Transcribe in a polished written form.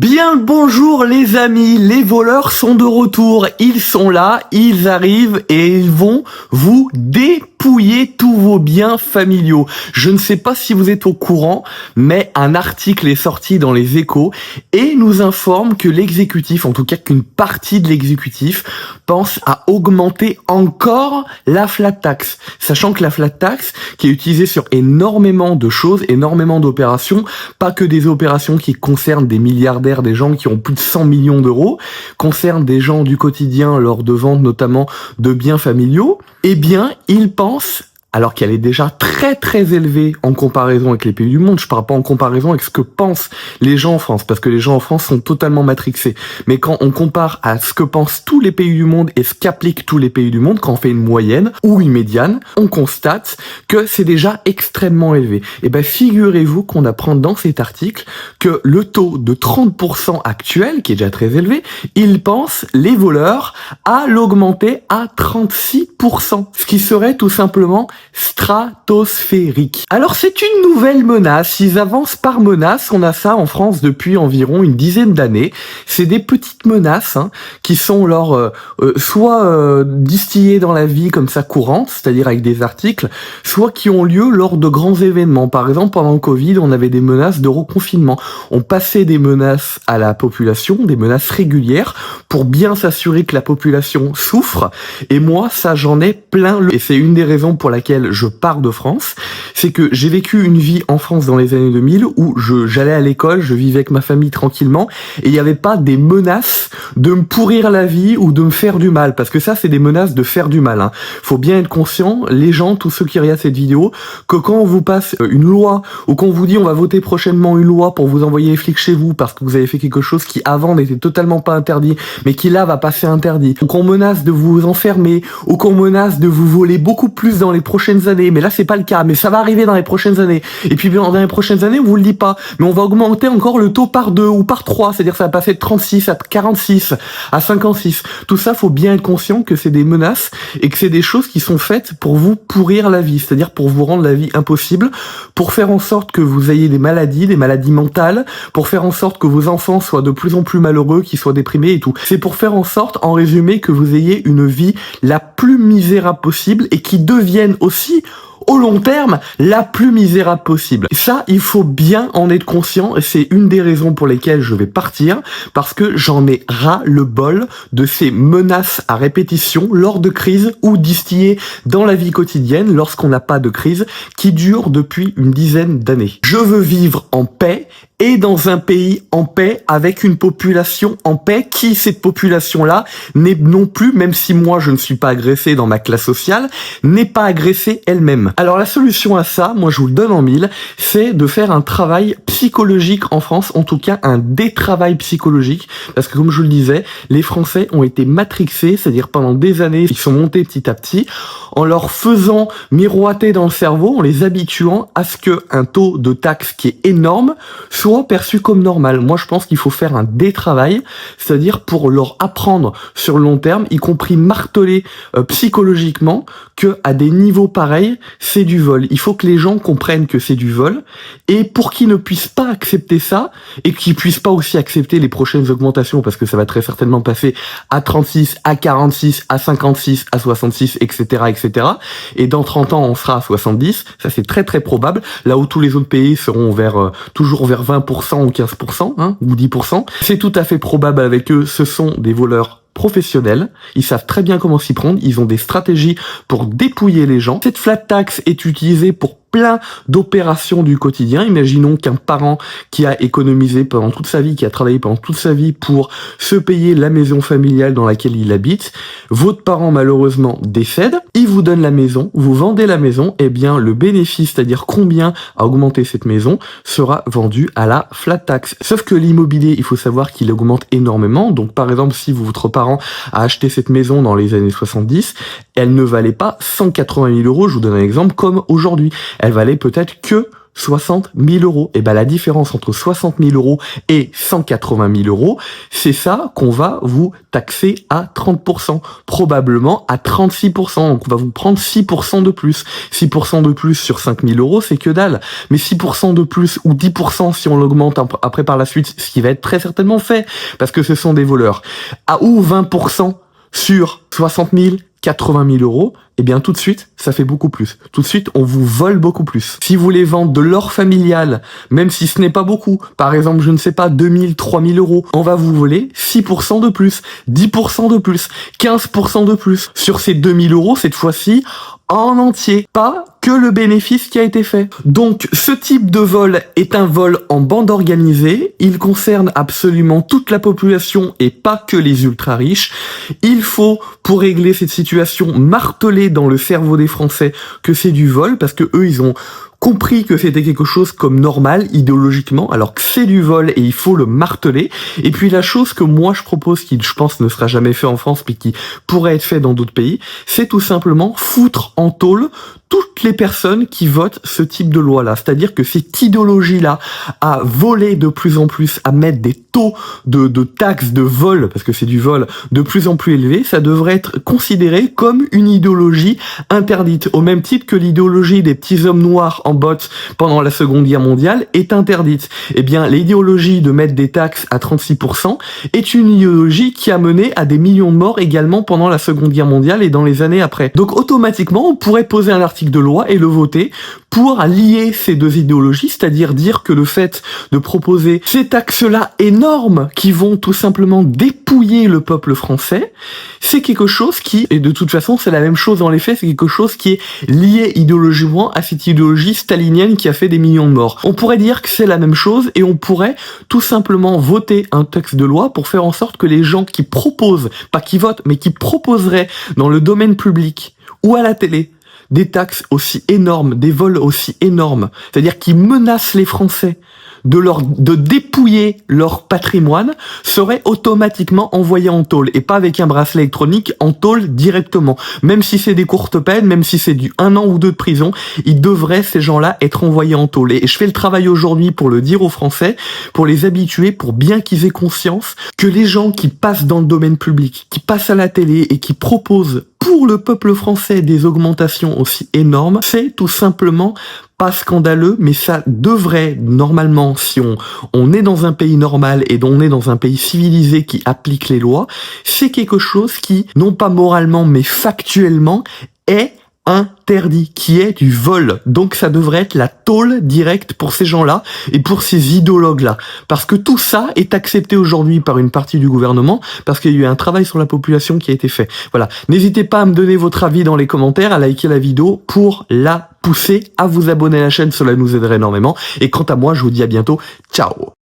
Bien le bonjour les amis, les voleurs sont de retour, ils sont là, ils arrivent et ils vont vous dépouiller tous vos biens familiaux. Je ne sais pas si vous êtes au courant, mais un article est sorti dans les Échos et nous informe que l'exécutif, en tout cas qu'une partie de l'exécutif, pense à augmenter encore la flat tax. Sachant que la flat tax, qui est utilisée sur énormément de choses, énormément d'opérations, pas que des opérations qui concernent des milliardaires, des gens qui ont plus de 100 millions d'euros, concerne des gens du quotidien lors de ventes notamment de biens familiaux, eh bien, ils pensent, alors qu'elle est déjà très très élevée en comparaison avec les pays du monde, je parle pas en comparaison avec ce que pensent les gens en France, parce que les gens en France sont totalement matrixés, mais quand on compare à ce que pensent tous les pays du monde et ce qu'appliquent tous les pays du monde, quand on fait une moyenne ou une médiane, on constate que c'est déjà extrêmement élevé. Et ben figurez-vous qu'on apprend dans cet article que le taux de 30% actuel, qui est déjà très élevé, ils pensent, les voleurs, à l'augmenter à 36%, ce qui serait tout simplement stratosphérique. Alors c'est une nouvelle menace, ils avancent par menace, on a ça en France depuis environ une dizaine d'années, c'est des petites menaces qui sont soit distillées dans la vie comme ça courante, c'est-à-dire avec des articles, soit qui ont lieu lors de grands événements. Par exemple, pendant le Covid, on avait des menaces de reconfinement. On passait des menaces à la population, des menaces régulières, pour bien s'assurer que la population souffre, et moi, ça j'en ai plein le... Et c'est une des raisons pour laquelle je pars de France, c'est que j'ai vécu une vie en France dans les années 2000 où j'allais à l'école, je vivais avec ma famille tranquillement et il n'y avait pas des menaces de me pourrir la vie ou de me faire du mal, parce que ça c'est des menaces de faire du mal. Faut bien être conscient, les gens, tous ceux qui regardent cette vidéo, que quand on vous passe une loi ou qu'on vous dit on va voter prochainement une loi pour vous envoyer les flics chez vous parce que vous avez fait quelque chose qui avant n'était totalement pas interdit mais qui là va passer interdit, ou qu'on menace de vous enfermer, ou qu'on menace de vous voler beaucoup plus dans les prochaines années, mais là c'est pas le cas, mais ça va arriver dans les prochaines années, et puis dans les prochaines années on vous le dit pas, mais on va augmenter encore le taux par 2 ou par 3, c'est-à-dire ça va passer de 36 à 46 à 56, tout ça faut bien être conscient que c'est des menaces et que c'est des choses qui sont faites pour vous pourrir la vie, c'est-à-dire pour vous rendre la vie impossible, pour faire en sorte que vous ayez des maladies mentales, pour faire en sorte que vos enfants soient de plus en plus malheureux, qu'ils soient déprimés et tout. C'est pour faire en sorte, en résumé, que vous ayez une vie la plus misérable possible et qui devienne aussi au long terme, la plus misérable possible. Et ça, il faut bien en être conscient, et c'est une des raisons pour lesquelles je vais partir, parce que j'en ai ras le bol de ces menaces à répétition lors de crises ou distillées dans la vie quotidienne lorsqu'on n'a pas de crise, qui durent depuis une dizaine d'années. Je veux vivre en paix, et dans un pays en paix, avec une population en paix, qui, cette population-là, n'est non plus, même si moi je ne suis pas agressé dans ma classe sociale, n'est pas agressée elle-même. Alors la solution à ça, moi je vous le donne en mille, c'est de faire un travail psychologique en France, en tout cas un détravail psychologique, parce que comme je le disais, les Français ont été matrixés, c'est-à-dire pendant des années, ils sont montés petit à petit, en leur faisant miroiter dans le cerveau, en les habituant à ce qu'un taux de taxe qui est énorme soit perçu comme normal. Moi, je pense qu'il faut faire un détravail, c'est-à-dire pour leur apprendre sur le long terme, y compris marteler psychologiquement, que à des niveaux pareils, c'est du vol. Il faut que les gens comprennent que c'est du vol, et pour qu'ils ne puissent pas accepter ça, et qu'ils puissent pas aussi accepter les prochaines augmentations, parce que ça va très certainement passer à 36, à 46, à 56, à 66, etc., etc. Et dans 30 ans, on sera à 70. Ça, c'est très très probable. Là où tous les autres pays seront toujours vers 20% ou 15%, ou 10%. C'est tout à fait probable avec eux, ce sont des voleurs professionnels, ils savent très bien comment s'y prendre, ils ont des stratégies pour dépouiller les gens. Cette flat tax est utilisée pour plein d'opérations du quotidien. Imaginons qu'un parent qui a économisé pendant toute sa vie, qui a travaillé pendant toute sa vie pour se payer la maison familiale dans laquelle il habite, votre parent malheureusement décède, il vous donne la maison, vous vendez la maison, et bien le bénéfice, c'est-à-dire combien a augmenté cette maison, sera vendu à la flat tax. Sauf que l'immobilier, il faut savoir qu'il augmente énormément, donc par exemple si votre parent a acheté cette maison dans les années 70, elle ne valait pas 180 000 euros, je vous donne un exemple, comme aujourd'hui. Elle valait peut-être que 60 000 euros. Et ben la différence entre 60 000 euros et 180 000 euros, c'est ça qu'on va vous taxer à 30%, probablement à 36%. Donc on va vous prendre 6% de plus. 6% de plus sur 5 000 euros, c'est que dalle. Mais 6% de plus ou 10% si on l'augmente après par la suite, ce qui va être très certainement fait, parce que ce sont des voleurs. Ou 20% sur 60 000, 80 000 euros, eh bien tout de suite, ça fait beaucoup plus. Tout de suite, on vous vole beaucoup plus. Si vous voulez vendre de l'or familial, même si ce n'est pas beaucoup, par exemple, je ne sais pas, 2 000, 3 000 euros, on va vous voler 6% de plus, 10% de plus, 15% de plus. Sur ces 2 000 euros, cette fois-ci, en entier, pas que le bénéfice qui a été fait. Donc, ce type de vol est un vol en bande organisée. Il concerne absolument toute la population et pas que les ultra riches. Il faut, pour régler cette situation, marteler dans le cerveau des Français que c'est du vol, parce que eux, ils ont compris que c'était quelque chose comme normal idéologiquement, alors que c'est du vol et il faut le marteler. Et puis la chose que moi je propose, qui je pense ne sera jamais fait en France, mais qui pourrait être fait dans d'autres pays, c'est tout simplement foutre en tôle toutes les personnes qui votent ce type de loi-là. C'est-à-dire que cette idéologie-là à voler de plus en plus, à mettre des taux de taxes de vol, parce que c'est du vol, de plus en plus élevés, ça devrait être considéré comme une idéologie interdite, au même titre que l'idéologie des petits hommes noirs en bottes pendant la Seconde Guerre mondiale est interdite. Eh bien, l'idéologie de mettre des taxes à 36% est une idéologie qui a mené à des millions de morts également pendant la Seconde Guerre mondiale et dans les années après. Donc automatiquement, on pourrait poser un article de loi et le voter pour lier ces deux idéologies, c'est-à-dire dire que le fait de proposer ces taxes-là énormes qui vont tout simplement dépouiller le peuple français, c'est quelque chose qui, et de toute façon c'est la même chose dans les faits, c'est quelque chose qui est lié idéologiquement à cette idéologie stalinienne qui a fait des millions de morts. On pourrait dire que c'est la même chose et on pourrait tout simplement voter un texte de loi pour faire en sorte que les gens qui proposent, pas qui votent, mais qui proposeraient dans le domaine public ou à la télé, des taxes aussi énormes, des vols aussi énormes, c'est-à-dire qui menacent les Français de dépouiller leur patrimoine, seraient automatiquement envoyés en tôle, et pas avec un bracelet électronique, en tôle directement. Même si c'est des courtes peines, même si c'est du 1 an ou 2 de prison, ils devraient, ces gens-là, être envoyés en tôle. Et je fais le travail aujourd'hui pour le dire aux Français, pour les habituer, pour bien qu'ils aient conscience que les gens qui passent dans le domaine public, qui passent à la télé et qui proposent pour le peuple français des augmentations aussi énormes, c'est tout simplement pas scandaleux, mais ça devrait, normalement, si on est dans un pays normal et on est dans un pays civilisé qui applique les lois, c'est quelque chose qui, non pas moralement, mais factuellement, est interdit, qui est du vol. Donc ça devrait être la tôle directe pour ces gens-là et pour ces idéologues-là. Parce que tout ça est accepté aujourd'hui par une partie du gouvernement, parce qu'il y a eu un travail sur la population qui a été fait. Voilà. N'hésitez pas à me donner votre avis dans les commentaires, à liker la vidéo pour la pousser, à vous abonner à la chaîne, cela nous aiderait énormément. Et quant à moi, je vous dis à bientôt. Ciao!